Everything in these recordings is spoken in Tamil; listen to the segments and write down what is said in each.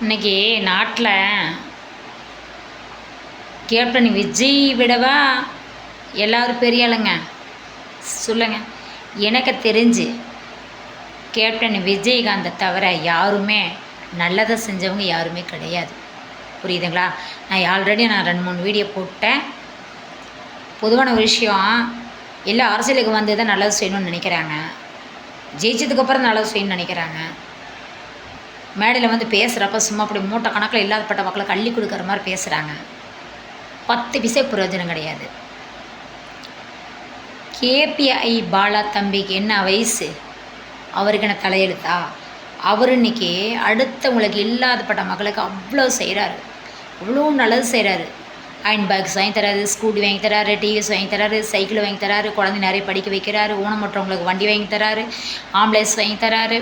இன்னைக்கு நாட்டில் கேப்டன் விஜய் விடவா எல்லாரும் பெரிய ஆளுங்க சொல்லுங்க. எனக்கு தெரிஞ்சு கேப்டன் விஜயகாந்தை தவிர யாருமே நல்லதை செஞ்சவங்க யாருமே கிடையாது. புரியுதுங்களா? நான் ஆல்ரெடி 2-3 வீடியோ போட்டேன். பொதுவான ஒரு விஷயம், எல்லா அரசியலுக்கு வந்து தான் நல்லது செய்யணும்னு நினைக்கிறாங்க. ஜெயிச்சதுக்கப்புறம் நல்லது செய்யணும்னு நினைக்கிறாங்க. மேடையில் வந்து பேசுகிறப்ப சும்மா அப்படி மூட்டை கணக்கில் இல்லாதப்பட்ட மக்களுக்கு அள்ளி கொடுக்குற மாதிரி பேசுகிறாங்க. 10 பைசா பிரயோஜனம் கிடையாது. கேபிஐ பாலா தம்பிக்கு என்ன வயசு? அவருக்கு என்ன தலையெழுத்தா? அவர் இன்றைக்கி அடுத்தவங்களுக்கு இல்லாதப்பட்ட மக்களுக்கு அவ்வளோ செய்கிறாரு, அவ்வளோ நல்லது செய்கிறாரு. அயன் பேக்ஸ் வாங்கி தராரு, ஸ்கூட்டி வாங்கி தராரு, டிவிஎஸ் வாங்கி தராரு, சைக்கிள் வாங்கி தராரு, குழந்தை நிறைய படிக்க வைக்கிறாரு, ஊனமுற்றவங்களுக்கு வண்டி வாங்கி தராரு, ஆம்புலன்ஸ் வாங்கி தராரு,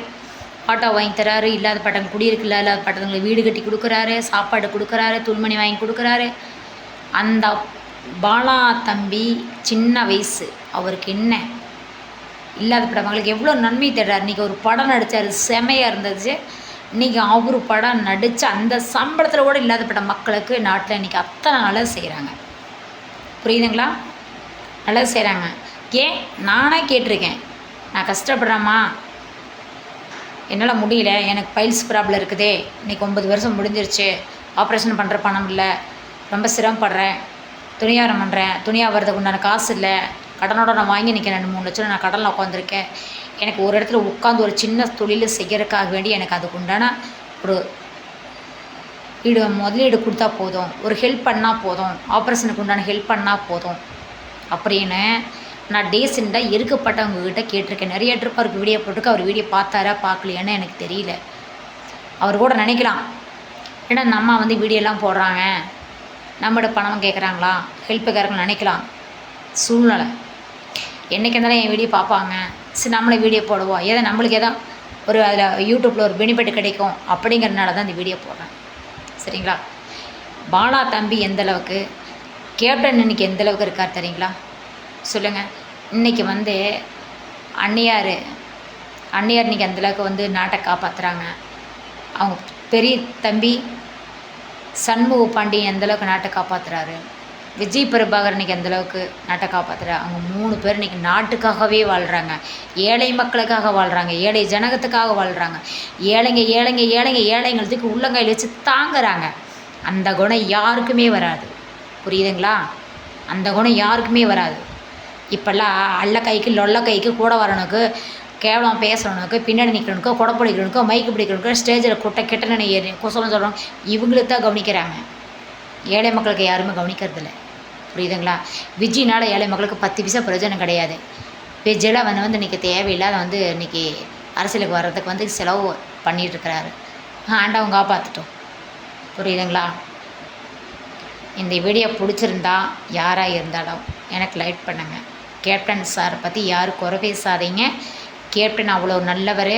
ஆட்டோ வாங்கி தராரு, இல்லாதப்பட்டவங்க குடியிருக்கல இல்லாதப்பட்டவங்களுக்கு வீடு கட்டி கொடுக்குறாரு, சாப்பாடு கொடுக்குறாரு, துணிமணி வாங்கி கொடுக்குறாரு. அந்த பாலா தம்பி சின்ன வயசு, அவருக்கு என்ன இல்லாதப்பட்ட மக்களுக்கு எவ்வளோ நன்மை தர்றாரு. இன்றைக்கி ஒரு படம் நடித்தார், செமையாக இருந்துச்சு. இன்றைக்கி அவர் படம் நடித்து அந்த சம்பளத்தில் கூட இல்லாதப்பட்ட மக்களுக்கு நாட்டில் இன்றைக்கி அத்தனை நல்லது செய்கிறாங்க. புரியுதுங்களா? நல்லது செய்கிறாங்க. ஏன் நானே கேட்டிருக்கேன், நான் கஷ்டப்படுறேம்மா, என்னால் முடியல, எனக்கு பைல்ஸ் ப்ராப்ளம் இருக்குதே, இன்றைக்கி 9 வருஷம் முடிஞ்சிருச்சு, ஆப்ரேஷன் பண்ணுற பணம் இல்லை, ரொம்ப சிரமப்படுறேன், துணியாரம் பண்ணுறேன், துணியாக வரதுக்கு உண்டான காசு இல்லை, கடனோட நான் வாங்கி நிற்கிறேன், 2-3 லட்சம் நான் கடனில் உட்காந்துருக்கேன், எனக்கு ஒரு இடத்துல உட்காந்து ஒரு சின்ன தொழில் செய்கிறதுக்காக வேண்டி எனக்கு அதுக்கு உண்டான ஒரு முதலீடு கொடுத்தா போதும், ஒரு ஹெல்ப் பண்ணால் போதும், ஆப்ரேஷனுக்கு உண்டான ஹெல்ப் பண்ணால் போதும் அப்படின்னு நான் டீசெண்டாக இருக்கப்பட்டவங்கக்கிட்ட கேட்டிருக்கேன். நிறைய ட்ரிப் அவருக்கு வீடியோ போட்டிருக்கு. அவர் வீடியோ பார்த்தாரா பார்க்கலையான்னு எனக்கு தெரியல. அவர் கூட நினைக்கலாம், ஏன்னா நம்ம வந்து வீடியோலாம் போடுறாங்க, நம்மளோட பணம் கேட்குறாங்களா, ஹெல்ப்புக்காரங்க நினைக்கலாம். சூழ்நிலை என்றைக்கு இருந்தாலும் என் வீடியோ பார்ப்பாங்க, சரி நம்மளை வீடியோ போடுவோம், ஏதோ நம்மளுக்கு ஏதோ ஒரு அதில் யூடியூப்பில் ஒரு பெனிஃபிட் கிடைக்கும் அப்படிங்கிறதுனால தான் இந்த வீடியோ போடுறேன். சரிங்களா? பாலா தம்பி எந்தளவுக்கு, கேப்டன் இன்றைக்கி எந்தளவுக்கு இருக்கார் தெரியுங்களா? சொல்லுங்கள். இன்றைக்கி வந்து அன்னியார் இன்றைக்கி அந்தளவுக்கு வந்து நாட்டை காப்பாற்றுறாங்க. அவங்க பெரிய தம்பி சண்முக பாண்டியன் எந்தளவுக்கு நாட்டை காப்பாற்றுறாரு, விஜய் பிரபாகர் இன்றைக்கி அந்தளவுக்கு நாட்டை காப்பாற்றுறாரு. அவங்க 3 பேர் இன்றைக்கி நாட்டுக்காகவே வாழ்கிறாங்க, ஏழை மக்களுக்காக வாழ்கிறாங்க, ஏழை ஜனகத்துக்காக வாழ்கிறாங்க. ஏழைங்களுக்கு உள்ளங்கையில் வச்சு தாங்குறாங்க. அந்த குணம் யாருக்குமே வராது. புரியுதுங்களா? அந்த குணம் யாருக்குமே வராது. இப்போல்லாம் அல்ல கைக்கு லொல்ல கைக்கு கூட வரணுக்கு, கேவலம் பேசுகிறவனுக்கு, பின்னாடி நிற்கிறவனுக்கோ, கொடை பிடிக்கிறவனுக்கோ, மைக்கு பிடிக்கிறவனுக்கோ, ஸ்டேஜில் கெட்ட நினை ஏறி குசலம் சொல்கிறோம், இவங்களுக்கு தான் கவனிக்கிறாங்க. ஏழை மக்களுக்கு யாருமே கவனிக்கிறதில்ல. புரியுதுங்களா? விஜய்னால ஏழை மக்களுக்கு 10 பைசா பிரயோஜனம் கிடையாது. விஜயில் வந்து இன்றைக்கி தேவையில்லாத வந்து இன்றைக்கி அரசியலுக்கு வர்றதுக்கு வந்து செலவு பண்ணிகிட்ருக்கிறாரு. ஆண்டவங்க காப்பாற்றட்டும். புரியுதுங்களா? இந்த வீடியோ பிடிச்சிருந்தா யாராக இருந்தாலும் எனக்கு லைக் பண்ணுங்கள். கேப்டன் சாரை பற்றி யாரும் குறை பேசாதீங்க. கேப்டன் அவ்வளோ நல்லவர்.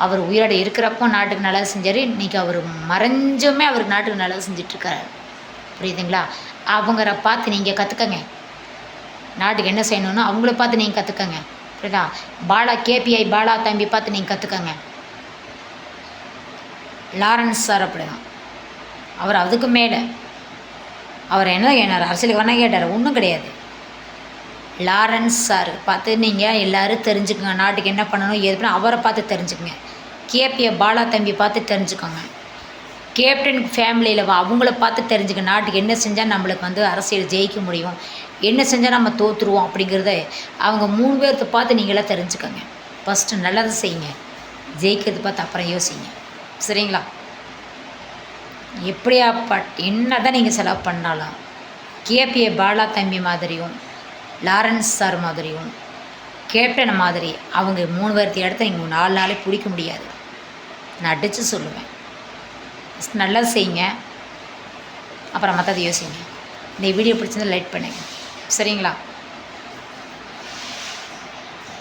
அவர் உயிரோடு இருக்கிறப்போ நாட்டுக்கு நல்லது செஞ்சார். இன்றைக்கி அவர் மறைஞ்சுமே அவருக்கு நாட்டுக்கு நல்லது செஞ்சிட்ருக்காரு. புரியுதுங்களா? அவங்கள பார்த்து நீங்கள் கற்றுக்கங்க. நாட்டுக்கு என்ன செய்யணும்னு அவங்கள பார்த்து நீங்கள் கற்றுக்கங்க. புரியுதா? கேபிஐ பாலா தம்பி பார்த்து நீங்கள் கற்றுக்கங்க. லாரன்ஸ் சார் அப்படிதான். அவர் அதுக்கு மேலே அவர் என்ன கேட்டார், அரசியலுக்கு வேணால் கேட்டார், ஒன்றும் கிடையாது. லாரன்ஸ் சார் பார்த்து நீங்கள் எல்லோரும் தெரிஞ்சுக்கோங்க. நாட்டுக்கு என்ன பண்ணணும் ஏது பண்ணணும் அவரை பார்த்து தெரிஞ்சுக்கோங்க. கேபிஐ பாலா தம்பி பார்த்து தெரிஞ்சுக்கோங்க. கேப்டன் ஃபேமிலியில் அவங்கள பார்த்து தெரிஞ்சுக்க. நாட்டுக்கு என்ன செஞ்சால் நம்மளுக்கு வந்து அரசியல் ஜெயிக்க முடியும், என்ன செஞ்சால் நம்ம தோற்றுருவோம் அப்படிங்கிறத அவங்க 3 பேர்த்த பார்த்து நீங்களாம் தெரிஞ்சுக்கோங்க. ஃபஸ்ட்டு நல்லதை செய்யுங்க, ஜெயிக்கிறது பார்த்து அப்புறம் யோசிங்க. சரிங்களா? என்ன தான் நீங்கள் செலவு பண்ணாலும் கேபிஐ பாலா தம்பி மாதிரியும் லாரன்ஸ் சார் மாதிரியும் கேப்டன் மாதிரி அவங்க 3 பேர்த்த இடத்த நீங்கள் 4 நாளே பிடிக்க முடியாது. நான் அடித்து சொல்லுவேன். நல்லா செய்யுங்க, அப்புறம் மற்றது யோசிங்க. இந்த வீடியோ பிடிச்சிருந்தா லைக் பண்ணுங்கள். சரிங்களா?